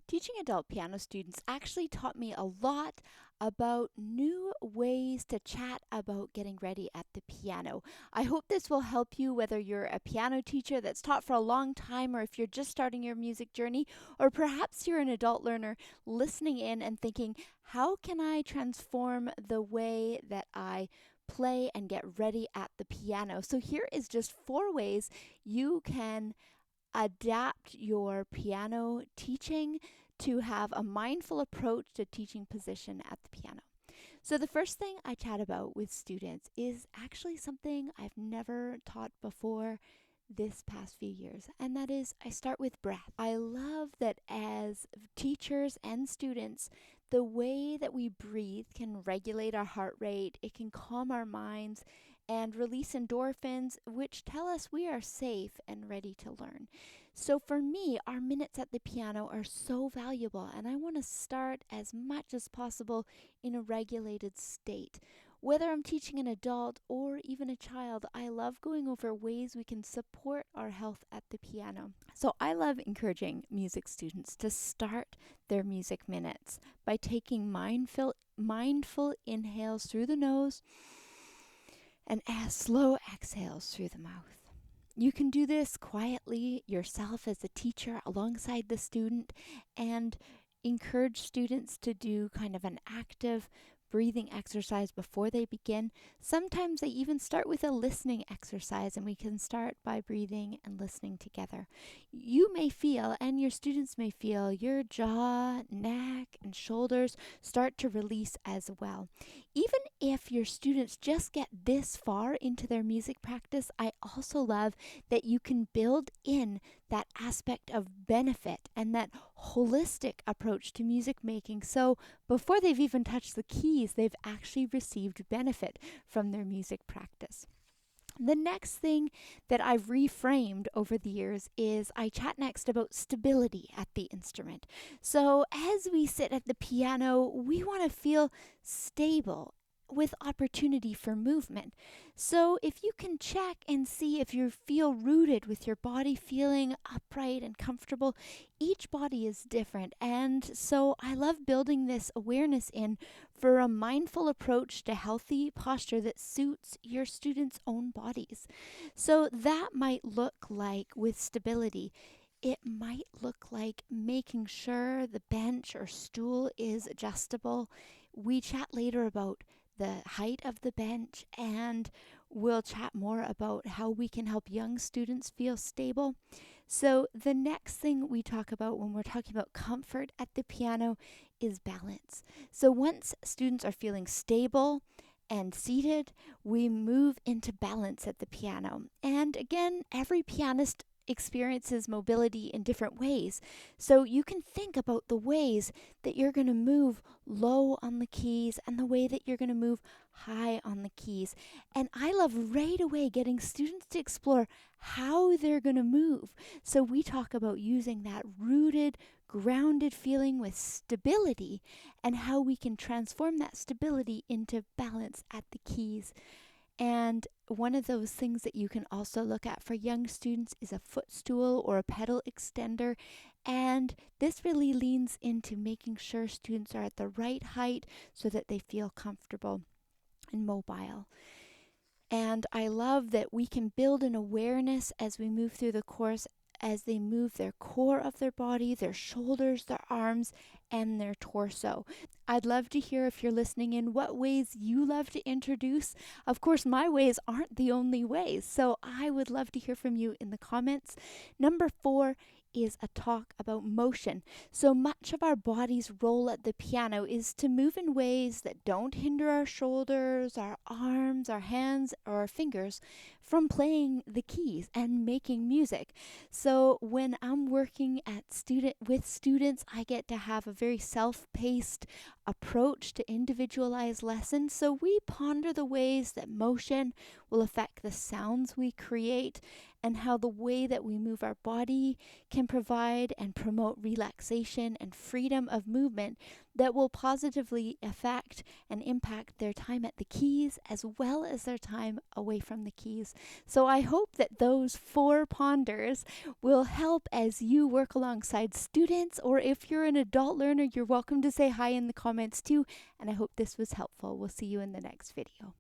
Teaching adult piano students actually taught me a lot about new ways to chat about getting ready at the piano. I hope this will help you whether you're a piano teacher that's taught for a long time or if you're just starting your music journey, or perhaps you're an adult learner listening in and thinking, how can I transform the way that I play and get ready at the piano? So here is just 4 ways you can adapt your piano teaching to have a mindful approach to teaching position at the piano. So the first thing I chat about with students is actually something I've never taught before this past few years, and that is I start with breath. I love that as teachers and students, the way that we breathe can regulate our heart rate, it can calm our minds, and release endorphins, which tell us we are safe and ready to learn. So for me, our minutes at the piano are so valuable, and I want to start as much as possible in a regulated state. Whether I'm teaching an adult or even a child, I love going over ways we can support our health at the piano. So I love encouraging music students to start their music minutes by taking mindful inhales through the nose and slow exhales through the mouth. You can do this quietly yourself as a teacher alongside the student and encourage students to do kind of an active breathing exercise before they begin. Sometimes they even start with a listening exercise, and we can start by breathing and listening together. You may feel, and your students may feel, your jaw, neck, and shoulders start to release as well. Even if your students just get this far into their music practice, I also love that you can build in that aspect of benefit and that holistic approach to music making. So before they've even touched the keys, they've actually received benefit from their music practice. The next thing that I've reframed over the years is I chat next about stability at the instrument. So as we sit at the piano, we want to feel stable with opportunity for movement. So if you can check and see if you feel rooted with your body feeling upright and comfortable, each body is different. And so I love building this awareness in for a mindful approach to healthy posture that suits your students' own bodies. So that might look like with stability. It might look like making sure the bench or stool is adjustable. We chat later about the height of the bench, and we'll chat more about how we can help young students feel stable. So the next thing we talk about when we're talking about comfort at the piano is balance. So once students are feeling stable and seated, we move into balance at the piano. And again, every pianist experiences mobility in different ways. So you can think about the ways that you're going to move low on the keys and the way that you're going to move high on the keys. And I love right away getting students to explore how they're going to move. So we talk about using that rooted, grounded feeling with stability and how we can transform that stability into balance at the keys. And one of those things that you can also look at for young students is a footstool or a pedal extender. And this really leans into making sure students are at the right height so that they feel comfortable and mobile. And I love that we can build an awareness as we move through the course, as they move their core of their body, their shoulders, their arms, and their torso. I'd love to hear, if you're listening in, what ways you love to introduce. Of course, my ways aren't the only ways, so I would love to hear from you in the comments. Number 4 is a talk about motion. So much of our body's role at the piano is to move in ways that don't hinder our shoulders, our arms, our hands, or our fingers from playing the keys and making music. So when I'm working with students, I get to have a very self-paced approach to individualized lessons. So we ponder the ways that motion will affect the sounds we create and how the way that we move our body can provide and promote relaxation and freedom of movement that will positively affect and impact their time at the keys as well as their time away from the keys. So I hope that those 4 ponders will help as you work alongside students, or if you're an adult learner, you're welcome to say hi in the comments too. And I hope this was helpful. We'll see you in the next video.